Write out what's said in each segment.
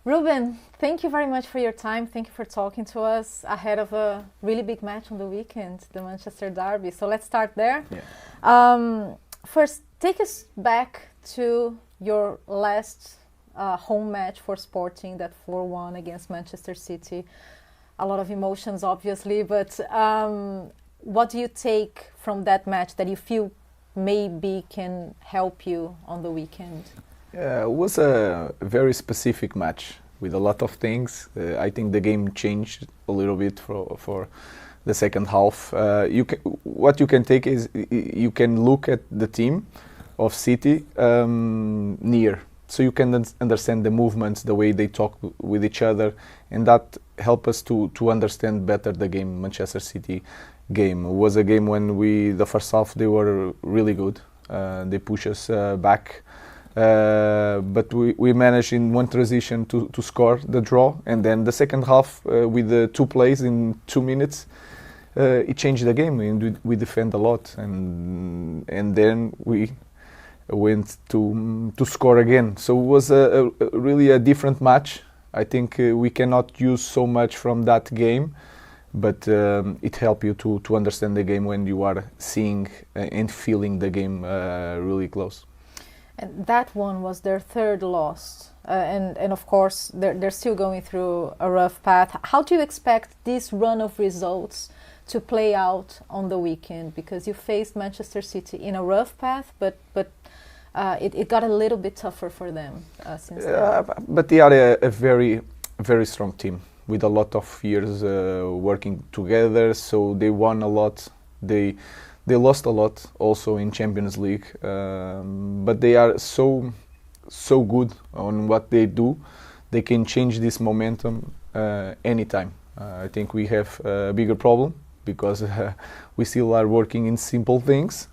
Ruben, thank you very much for your time. Thank you for talking to us ahead of a really big match on the weekend, the Manchester Derby. So let's start there. Yeah. First, take us back to your last home match for Sporting, that 4-1 against Manchester City. A lot of emotions, obviously, but what do you take from that match that you feel maybe can help you on the weekend? It was a very specific match with a lot of things. I think the game changed a little bit for the second half. What you can take is you can look at the team of City near, so you can understand the movements, the way they talk with each other, and that help us to understand better the game. Manchester City game was a game when the first half they were really good. They push us back. But we managed in one transition to score the draw, and then the second half with the two plays in 2 minutes, it changed the game, and we defend a lot, and then we went to score again. So it was really a different match. I think we cannot use so much from that game, but it helps you to understand the game when you are seeing and feeling the game really close. And that one was their third loss. And of course, they're still going through a rough path. How do you expect this run of results to play out on the weekend? Because you faced Manchester City in a rough path, but it got a little bit tougher for them since then. But they are a very, very strong team with a lot of years working together. So they won a lot. They lost a lot also in Champions League, but they are so good on what they do. They can change this momentum anytime. I think we have a bigger problem because we still are working in simple things,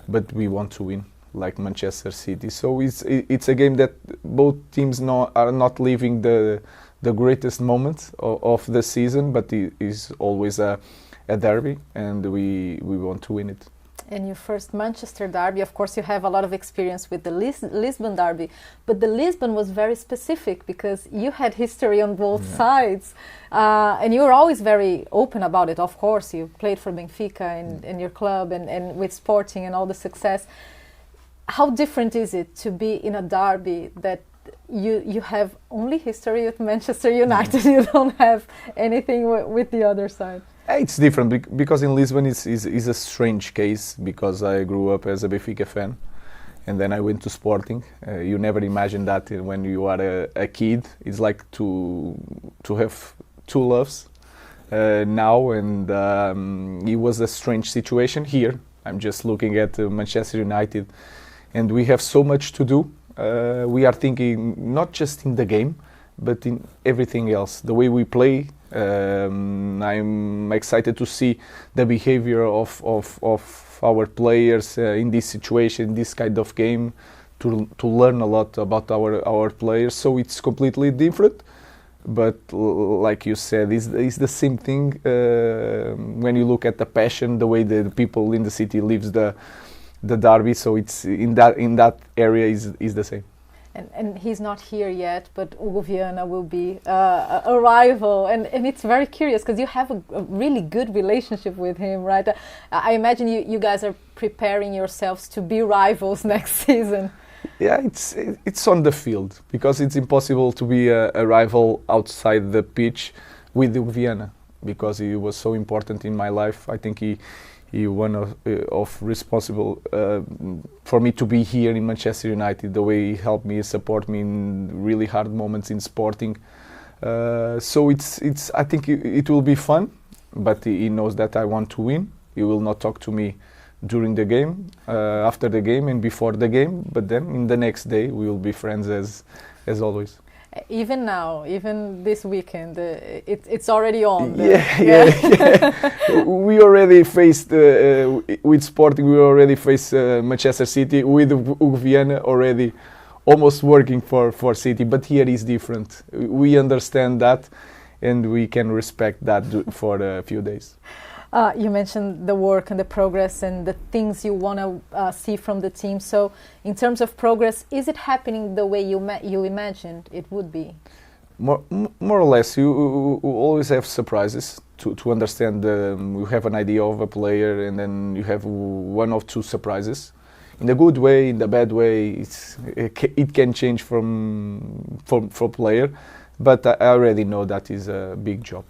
but we want to win like Manchester City. So it's a game that both teams are not living the greatest moments of the season, but it is always a derby, and we want to win it. And your first Manchester derby, of course, you have a lot of experience with the Lisbon derby, but the Lisbon was very specific because you had history on both sides, and you were always very open about it. Of course, you played for Benfica in your club and with Sporting and all the success. How different is it to be in a derby that you have only history with Manchester United, you don't have anything with the other side? It's different because in Lisbon is a strange case because I grew up as a Benfica fan, and then I went to Sporting. You never imagine that when you are a kid. It's like to have two loves now, and it was a strange situation here. I'm just looking at Manchester United, and we have so much to do. We are thinking not just in the game, but in everything else. The way we play. I'm excited to see the behavior of our players in this situation, this kind of game, to learn a lot about our players. So it's completely different, but like you said, it's the same thing when you look at the passion, the way the people in the city lives the derby. So it's in that area is the same. And he's not here yet, but Hugo Viana will be a rival, and it's very curious because you have a really good relationship with him, right? I imagine you guys are preparing yourselves to be rivals next season. Yeah, it's on the field because it's impossible to be a rival outside the pitch with Hugo Viana because he was so important in my life. I think he one of responsible for me to be here in Manchester United, the way he helped me, support me in really hard moments in Sporting. So I think it will be fun, but he knows that I want to win. He will not talk to me during the game, after the game and before the game, but then in the next day we will be friends as always. Even now, even this weekend, it's already on. Yeah. We already faced with Sporting. We already faced Manchester City with Hugo Viana already, almost working for City. But here is different. We understand that, and we can respect that for a few days. You mentioned the work and the progress and the things you want to see from the team. So in terms of progress, is it happening the way you imagined it would be? More or less, you always have surprises to understand. You have an idea of a player, and then you have one or two surprises. In the good way, in the bad way, it can change from player. But I already know that is a big job.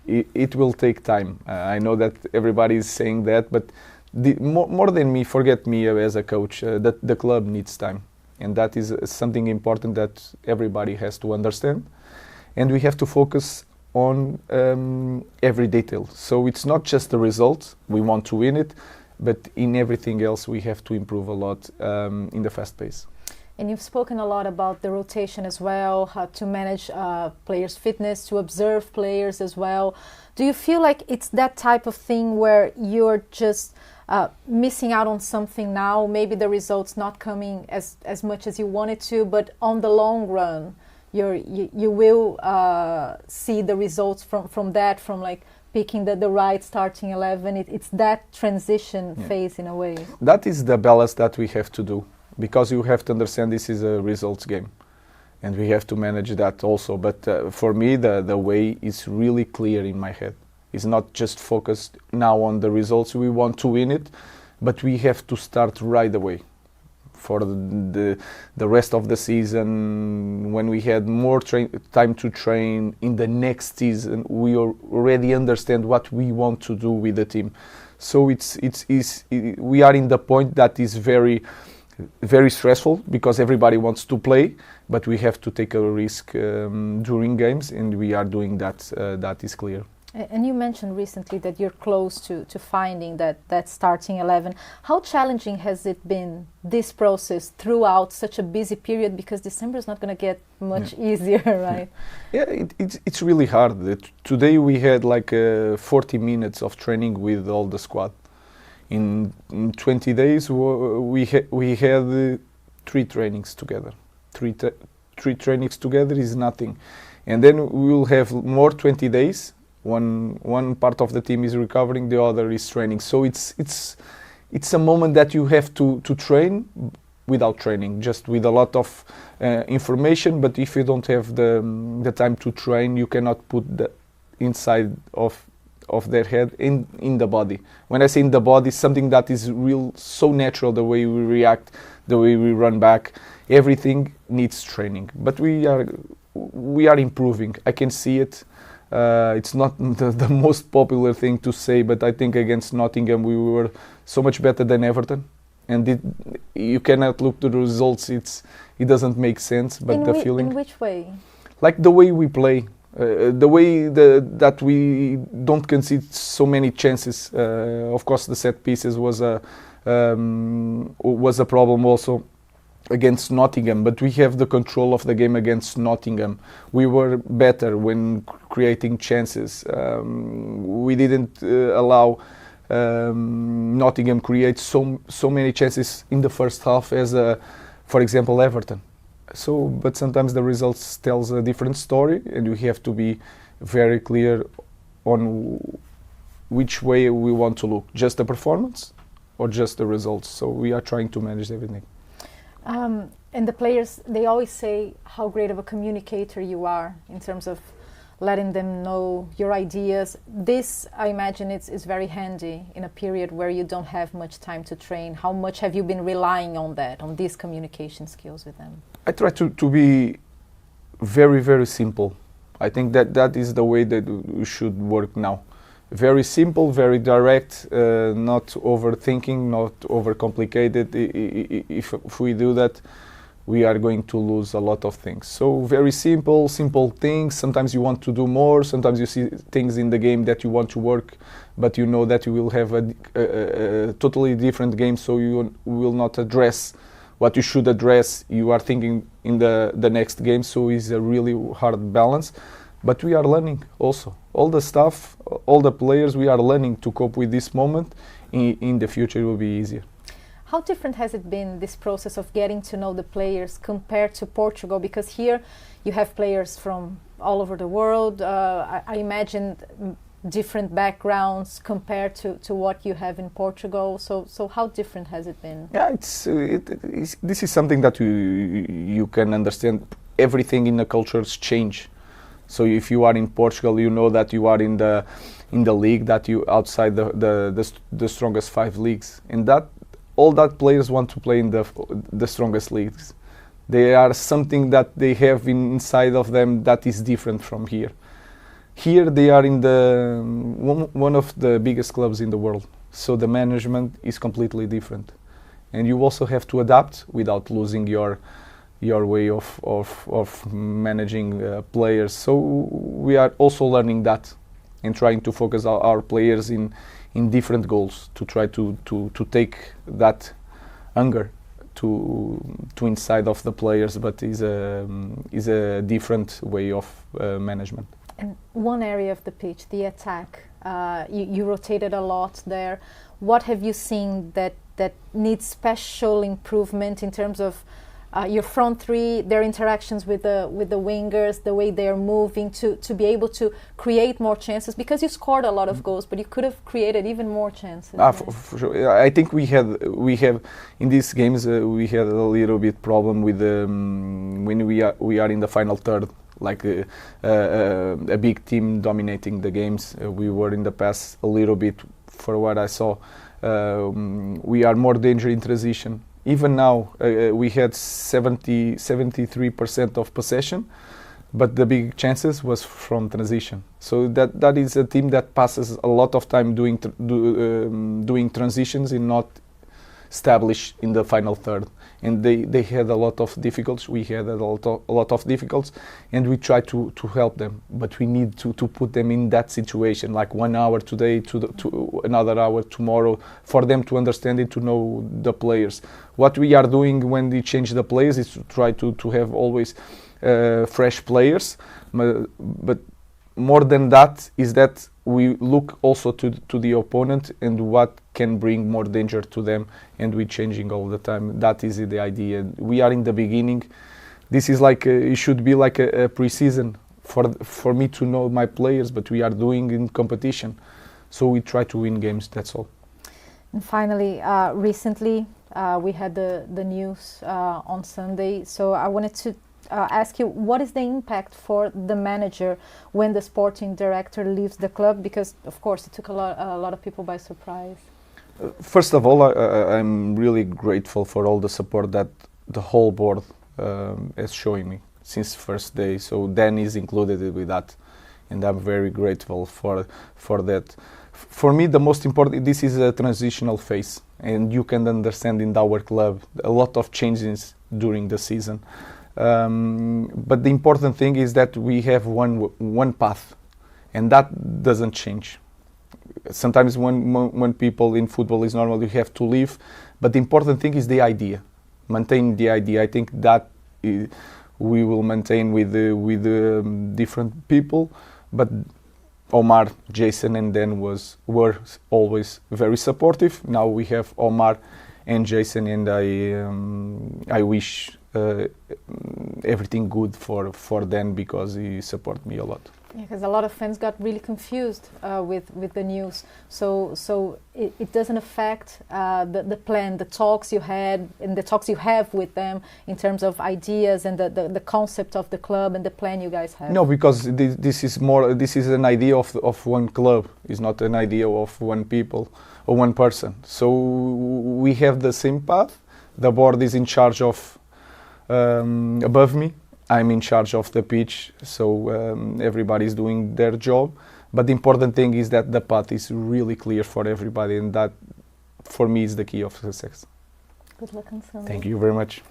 It will take time. I know that everybody is saying that, but more than me, forget me as a coach, that the club needs time. And that is something important that everybody has to understand. And we have to focus on every detail. So it's not just the result, we want to win it, but in everything else we have to improve a lot in the fast pace. And you've spoken a lot about the rotation as well, how to manage players' fitness, to observe players as well. Do you feel like it's that type of thing where you're just missing out on something now, maybe the results not coming as much as you wanted to, but on the long run, you will see the results from that, from like picking the right starting 11. It's that transition phase in a way. That is the balance that we have to do, because you have to understand this is a results game, and we have to manage that also. But for me, the way is really clear in my head. It's not just focused now on the results. We want to win it, but we have to start right away. For the rest of the season, when we had more time to train in the next season, we already understand what we want to do with the team. So we are in the point that is very, very stressful, because everybody wants to play, but we have to take a risk during games, and we are doing that. That is clear. And you mentioned recently that you're close to finding that starting 11. How challenging has it been, this process, throughout such a busy period? Because December is not going to get much easier, right? Yeah, it's really hard. Today we had like 40 minutes of training with all the squad. In 20 days we had 3 trainings together. Three trainings together is nothing. And then we will have more 20 days. One part of the team is recovering, the other is training. So it's a moment that you have to train without training, just with a lot of information. But if you don't have the time to train, you cannot put the inside of their head in the body. When I say in the body, something that is so natural, the way we react, the way we run back, everything needs training. But we are improving. I can see it. It's not the most popular thing to say, but I think against Nottingham we were so much better than Everton, and you cannot look to the results. It doesn't make sense. But the feeling. In which way? Like the way we play, the way that we don't concede so many chances. Of course, the set pieces was a problem also against Nottingham, but we have the control of the game against Nottingham. We were better when creating chances. We didn't allow Nottingham create so many chances in the first half as, for example, Everton. But sometimes the results tells a different story, and we have to be very clear on which way we want to look: just the performance or just the results. So we are trying to manage everything. And the players, they always say how great of a communicator you are in terms of letting them know your ideas. This, I imagine, is very handy in a period where you don't have much time to train. How much have you been relying on that, on these communication skills with them? I try to be very, very simple. I think that is the way that we should work now. Very simple, very direct, not overthinking, not overcomplicated. If we do that, we are going to lose a lot of things. So very simple things. Sometimes you want to do more. Sometimes you see things in the game that you want to work, but you know that you will have a totally different game, so you will not address what you should address. You are thinking in the next game, so it's a really hard balance. But we are learning also. All the staff, all the players, we are learning to cope with this moment. In the future it will be easier. How different has it been, this process of getting to know the players compared to Portugal? Because here you have players from all over the world. I imagine different backgrounds compared to what you have in Portugal. So how different has it been? Yeah, this is something that you can understand. Everything in the cultures change. So if you are in Portugal, you know that you are in the league that you outside the strongest 5 leagues, and that all that players want to play in the strongest leagues. They are something that they have inside of them that is different from here. Here they are in the one of the biggest clubs in the world, so the management is completely different, and you also have to adapt without losing your way of managing players. So we are also learning that and trying to focus our players in different goals to try to take that hunger to inside of the players, but is a different way of management. And one area of the pitch, the attack, you rotated a lot there. What have you seen that needs special improvement in terms of your front three, their interactions with the wingers, the way they are moving to be able to create more chances? Because you scored a lot of goals, but you could have created even more chances. For sure. I think we have in these games we had a little bit problem with when we are in the final third, like a big team dominating the games. We were in the past a little bit, for what I saw. We are more dangerous in transition. Even now, we had 73% of possession, but the big chances was from transition. So that is a team that passes a lot of time doing transitions and not established in the final third. And they had a lot of difficulties. We had a lot of difficulties, and we try to help them. But we need to put them in that situation, like 1 hour today to another hour tomorrow, for them to understand it, to know the players. What we are doing when we change the players is to try to have always fresh players. But more than that is that we look also to the opponent and what can bring more danger to them, and we're changing all the time. That is the idea. We are in the beginning. This is like it should be like a pre-season for me to know my players, but we are doing in competition, so we try to win games. That's all. And finally, recently we had the news on Sunday, so I wanted to ask you, what is the impact for the manager when the sporting director leaves the club? Because of course it took a lot of people by surprise. First of all, I'm really grateful for all the support that the whole board is showing me since first day. So Dan is included with that, and I'm very grateful for that. For me, the most important, this is a transitional phase, and you can understand in our club a lot of changes during the season. But the important thing is that we have one path, and that doesn't change. Sometimes when people in football is normal, you have to leave, but the important thing is the idea. Maintain the idea. I think that we will maintain with different people, but Omar, Jason, and Dan were always very supportive. Now we have Omar and Jason, and I wish everything good for Dan, because he support me a lot. Yeah, because a lot of fans got really confused with the news. So it doesn't affect the plan, the talks you had, and the talks you have with them in terms of ideas and the concept of the club and the plan you guys have. No, because this is an idea of one club. It's not an idea of one people or one person. So we have the same path. The board is in charge of above me. I'm in charge of the pitch, so everybody's doing their job. But the important thing is that the path is really clear for everybody, and that, for me, is the key of success. Good luck on Sunday. Thank you very much.